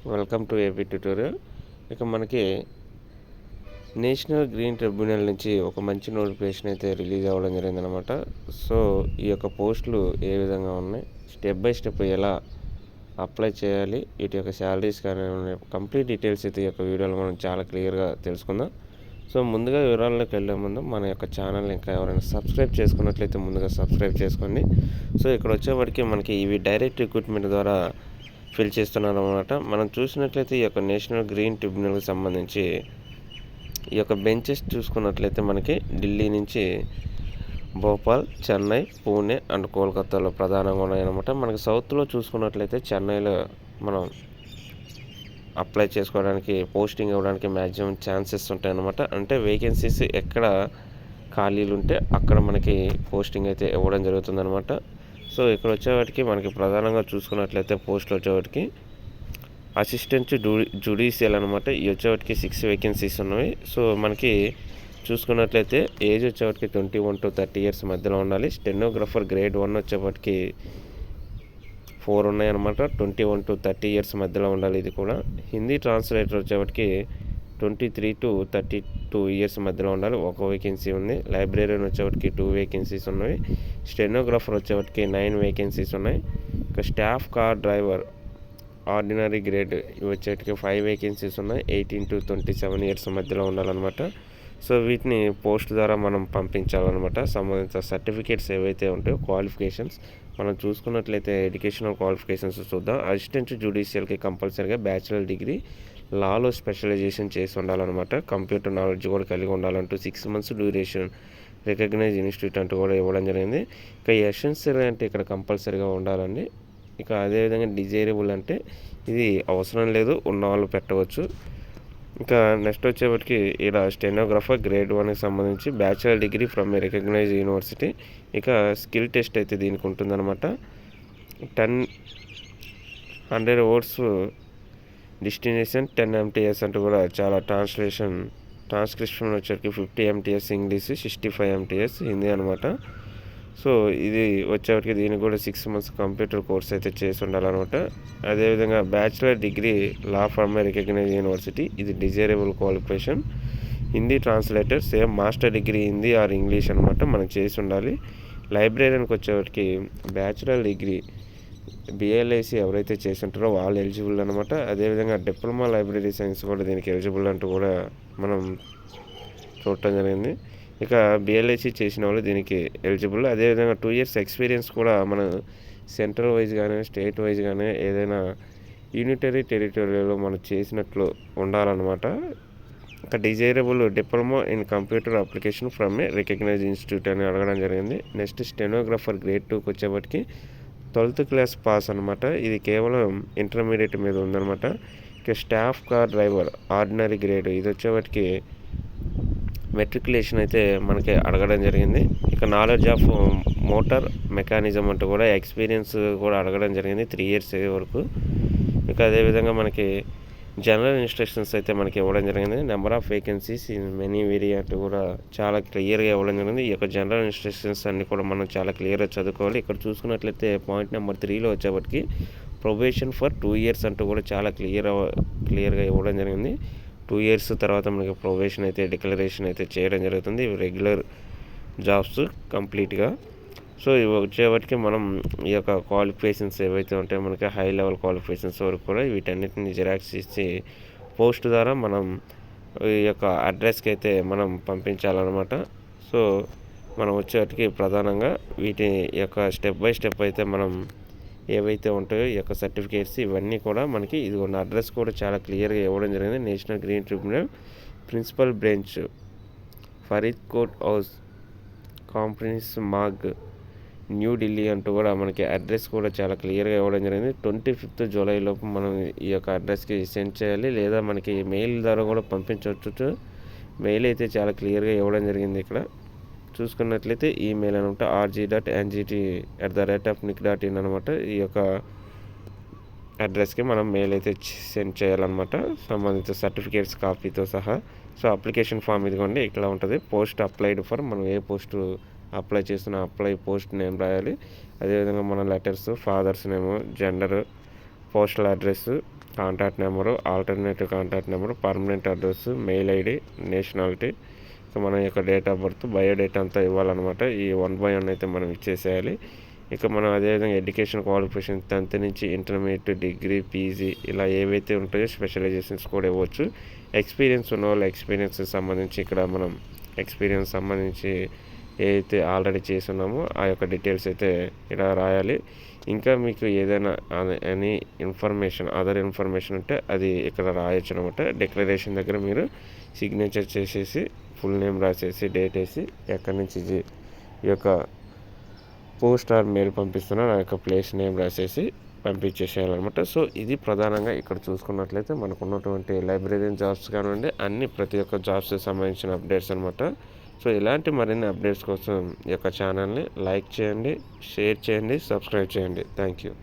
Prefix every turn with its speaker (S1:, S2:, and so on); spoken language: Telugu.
S1: Welcome to AP tutorial. ఇక మనకి నేషనల్ గ్రీన్ ట్రిబ్యునల్ నుంచి ఒక మంచి నోటిఫికేషన్ అయితే రిలీజ్ అవ్వడం జరిగిందనమాట. సో ఈ యొక్క పోస్టులు ఏ విధంగా ఉన్నాయి, స్టెప్ బై స్టెప్ ఎలా అప్లై చేయాలి, వీటి యొక్క శాలరీస్ కానీ కంప్లీట్ డీటెయిల్స్ అయితే ఈ యొక్క వీడియోలో మనం చాలా క్లియర్గా తెలుసుకుందాం. సో ముందుగా వివరాల్లోకి వెళ్ళే ముందు మన యొక్క ఛానల్ని ఇంకా ఎవరైనా సబ్స్క్రైబ్ చేసుకున్నట్లయితే ముందుగా సబ్స్క్రైబ్ చేసుకోండి. సో ఇక్కడ వచ్చేవాడికి మనకి ఇవి డైరెక్ట్ రిక్రూట్మెంట్ ద్వారా ఫిల్ చేస్తున్నారు అనమాట. మనం చూసినట్లయితే ఈ యొక్క నేషనల్ గ్రీన్ ట్రిబ్యునల్కి సంబంధించి ఈ యొక్క బెంచెస్ చూసుకున్నట్లయితే మనకి ఢిల్లీ నుంచి భోపాల్, చెన్నై, పూణే అండ్ కోల్కతాలో ప్రధానంగా ఉన్నాయన్నమాట. మనకి సౌత్లో చూసుకున్నట్లయితే చెన్నైలో మనం అప్లై చేసుకోవడానికి, పోస్టింగ్ ఇవ్వడానికి మ్యాక్సిమం ఛాన్సెస్ ఉంటాయన్నమాట. అంటే వేకెన్సీస్ ఎక్కడ ఖాళీలు ఉంటే అక్కడ మనకి పోస్టింగ్ అయితే ఇవ్వడం జరుగుతుందన్నమాట. సో ఇక్కడ వచ్చేవాటికి మనకి ప్రధానంగా చూసుకున్నట్లయితే పోస్టులు వచ్చేవాటికి అసిస్టెంట్ జుడిషియల్ అనమాట. ఇవి వచ్చేవాటికి 6 వేకెన్సీస్ ఉన్నాయి. సో మనకి చూసుకున్నట్లయితే ఏజ్ వచ్చేవాటికి 21 to 30 years మధ్యలో ఉండాలి. స్టెనోగ్రాఫర్ గ్రేడ్ 1 వచ్చేవాటికి 4 ఉన్నాయన్నమాట. 21 to 30 years మధ్యలో ఉండాలి. ఇది కూడా హిందీ ట్రాన్స్లేటర్ వచ్చేవాటికి 23 to 32 years మధ్యలో ఉండాలి. ఒక వేకెన్సీ ఉంది. లైబ్రేరియన్ వచ్చేవాటికి 2 వేకెన్సీస్ ఉన్నాయి. స్టెనోగ్రాఫర్ వచ్చేవాటికి 9 వేకెన్సీస్ ఉన్నాయి. ఇక staff car driver ordinary grade ఇవి వచ్చేటికి 5 వేకెన్సీస్ ఉన్నాయి. 18 to 27 years మధ్యలో ఉండాలన్నమాట. సో వీటిని పోస్ట్ ద్వారా మనం పంపించాలన్నమాట. సంబంధిత సర్టిఫికేట్స్ ఏవైతే ఉంటాయో క్వాలిఫికేషన్స్ మనం చూసుకున్నట్లయితే ఎడ్యుకేషనల్ క్వాలిఫికేషన్స్ చూద్దాం. అసిస్టెంట్ జ్యుడిషియల్కి కంపల్సరీగా బ్యాచిలర్ డిగ్రీ లాలో స్పెషలైజేషన్ చేసి ఉండాలన్నమాట. కంప్యూటర్ నాలెడ్జ్ కూడా కలిగి ఉండాలంటూ 6 months డ్యూరేషన్ రికగ్నైజ్ ఇన్స్టిట్యూట్ అంటూ కూడా ఇవ్వడం జరిగింది. ఇక ఎసెన్షియల్ అంటే ఇక్కడ కంపల్సరీగా ఉండాలండి. ఇక అదేవిధంగా డిజైరబుల్ అంటే ఇది అవసరం లేదు, ఉన్నవాళ్ళు పెట్టవచ్చు. ఇంకా నెక్స్ట్ వచ్చేప్పటికి ఇలా స్టెనోగ్రాఫర్ గ్రేడ్ 1కి సంబంధించి bachelor degree from a recognize university. ఇక స్కిల్ టెస్ట్ అయితే దీనికి ఉంటుందన్నమాట. 100 words డెస్టినేషన్ 10 MTS అంటూ కూడా చాలా ట్రాన్స్క్రిప్షన్ వచ్చేసరికి 50 MTS ఇంగ్లీష్, 65 MTS హిందీ అనమాట. సో ఇది వచ్చేవారికి దీనికి కూడా 6 months కంప్యూటర్ కోర్స్ అయితే చేసి ఉండాలన్నమాట. అదేవిధంగా bachelor degree law from a recognize university, ఇది desirable qualification. Hindi translator same master degree Hindi or English అనమాట, మనం చేసి ఉండాలి. లైబ్రేరియన్కి వచ్చేవారికి బ్యాచిలర్ డిగ్రీ బిఎల్ఐసి ఎవరైతే చేసి ఉంటారో వాళ్ళు ఎలిజిబుల్ అనమాట. అదేవిధంగా డిప్లొమా లైబ్రరీ సైన్స్ కూడా దీనికి ఎలిజిబుల్ అంటూ కూడా మనం చూడటం జరిగింది. ఇక బిఎల్ఐసి చేసిన వాళ్ళు దీనికి ఎలిజిబుల్. అదేవిధంగా 2 years ఎక్స్పీరియన్స్ కూడా మన సెంట్రల్ వైజ్ కానీ స్టేట్ వైజ్ కానీ ఏదైనా యూనిటరీ టెరిటరీలో మనం చేసినట్లు ఉండాలన్నమాట. ఇక desirable diploma in computer application from a recognize institute అని అడగడం జరిగింది. నెక్స్ట్ స్టెనోగ్రాఫర్ గ్రేడ్ 2కి వచ్చేప్పటికి 12th class పాస్ అనమాట. ఇది కేవలం ఇంటర్మీడియట్ మీద ఉందన్నమాట. ఇక staff car driver ordinary grade ఇది వచ్చేవాటికి మెట్రికులేషన్ అయితే మనకి అడగడం జరిగింది. ఇక నాలెడ్జ్ ఆఫ్ మోటార్ మెకానిజం అంటూ కూడా ఎక్స్పీరియన్స్ కూడా అడగడం జరిగింది 3 years వరకు. ఇక అదేవిధంగా మనకి జనరల్ ఇన్స్ట్రక్షన్స్ అయితే మనకి ఇవ్వడం జరిగింది. Number of vacancies in many variant కూడా చాలా క్లియర్గా ఇవ్వడం జరిగింది. ఈ యొక్క జనరల్ ఇన్స్ట్రక్షన్స్ అన్నీ కూడా మనం చాలా క్లియర్గా చదువుకోవాలి. ఇక్కడ చూసుకున్నట్లయితే పాయింట్ నెంబర్ 3లో వచ్చేప్పటికి ప్రొబేషన్ ఫర్ 2 years అంటూ కూడా చాలా క్లియర్గా ఇవ్వడం జరిగింది. 2 years తర్వాత మనకి ప్రొబేషన్ అయితే డిక్లరేషన్ అయితే చేయడం జరుగుతుంది. రెగ్యులర్ జాబ్స్ కంప్లీట్గా. సో ఇవి వచ్చేవాటికి మనం ఈ యొక్క క్వాలిఫికేషన్స్ ఏవైతే ఉంటాయో మనకి హై లెవెల్ క్వాలిఫికేషన్స్ వరకు కూడా వీటన్నిటిని జిరాక్స్ ఇచ్చి పోస్ట్ ద్వారా మనం ఈ యొక్క అడ్రస్కి అయితే మనం పంపించాలన్నమాట. సో మనం వచ్చేవాటికి ప్రధానంగా వీటి యొక్క స్టెప్ బై స్టెప్ అయితే మనం ఏవైతే ఉంటాయో ఈ యొక్క సర్టిఫికేట్స్ ఇవన్నీ కూడా మనకి ఇదిగోండి అడ్రస్ కూడా చాలా క్లియర్గా ఇవ్వడం జరిగింది. National green tribunal principal branch Faridkot house కాంప్రమైజ్ మార్గ్ న్యూఢిల్లీ అంటూ కూడా మనకి అడ్రస్ కూడా చాలా క్లియర్గా ఇవ్వడం జరిగింది. 25th July లోపు మనం ఈ యొక్క అడ్రస్కి సెండ్ చేయాలి, లేదా మనకి మెయిల్ ద్వారా కూడా పంపించవచ్చు. మెయిల్ అయితే చాలా క్లియర్గా ఇవ్వడం జరిగింది. ఇక్కడ చూసుకున్నట్లయితే ఈమెయిల్ అనమాట rg.ngt@nic.in అనమాట. ఈ యొక్క అడ్రస్కి మనం మెయిల్ అయితే సెండ్ చేయాలన్నమాట సంబంధిత సర్టిఫికేట్స్ కాపీతో సహా. సో అప్లికేషన్ ఫామ్ ఇదిగోండి ఇట్లా ఉంటుంది. పోస్ట్ అప్లైడ్ ఫర్ మనం ఏ పోస్టు అప్లై చేస్తున్న పోస్ట్ నేమ్ రాయాలి. అదేవిధంగా మన letters, father's name, gender, postal address, contact number, alternative contact number, permanent address, mail ID, nationality, so మన యొక్క డేట్ ఆఫ్ బర్త్, బయోడేటా అంతా ఇవ్వాలన్నమాట. ఈ 1 బై 1 అయితే మనం ఇచ్చేసేయాలి. ఇక మనం అదేవిధంగా ఎడ్యుకేషన్ క్వాలిఫికేషన్ 10th నుంచి ఇంటర్మీడియట్, డిగ్రీ, పీజీ ఇలా ఏవైతే ఉంటాయో స్పెషలైజేషన్స్ కూడా ఇవ్వచ్చు. ఎక్స్పీరియన్స్ ఉన్న వాళ్ళు ఎక్స్పీరియన్స్ సంబంధించి ఇక్కడ మనం ఎక్స్పీరియన్స్ సంబంధించి ఏదైతే ఆల్రెడీ చేస్తున్నామో ఆ యొక్క డీటెయిల్స్ అయితే ఇలా రాయాలి. ఇంకా మీకు ఏదైనా ఎనీ ఇన్ఫర్మేషన్ అదర్ ఇన్ఫర్మేషన్ ఉంటే అది ఇక్కడ రాయొచ్చు అనమాట. డిక్లరేషన్ దగ్గర మీరు సిగ్నేచర్ చేసేసి ఫుల్ నేమ్ రాసేసి డేట్ వేసి ఎక్కడి నుంచి ఈ యొక్క పోస్ట్ ఆర్ మెయిల్ పంపిస్తున్నారు ఆ యొక్క ప్లేస్ నేమ్ రాసేసి పంపించేసేయాలన్నమాట. సో ఇది ప్రధానంగా ఇక్కడ చూసుకున్నట్లయితే మనకు ఉన్నటువంటి లైబ్రరీన్ జాబ్స్ కానివ్వండి అన్ని ప్రతి ఒక్క జాబ్స్కి సంబంధించిన అప్డేట్స్ అనమాట. సో ఇలాంటి మరిన్ని అప్డేట్స్ కోసం ఈ యొక్క ఛానల్ని లైక్ చేయండి, షేర్ చేయండి, సబ్స్క్రైబ్ చేయండి. Thank you.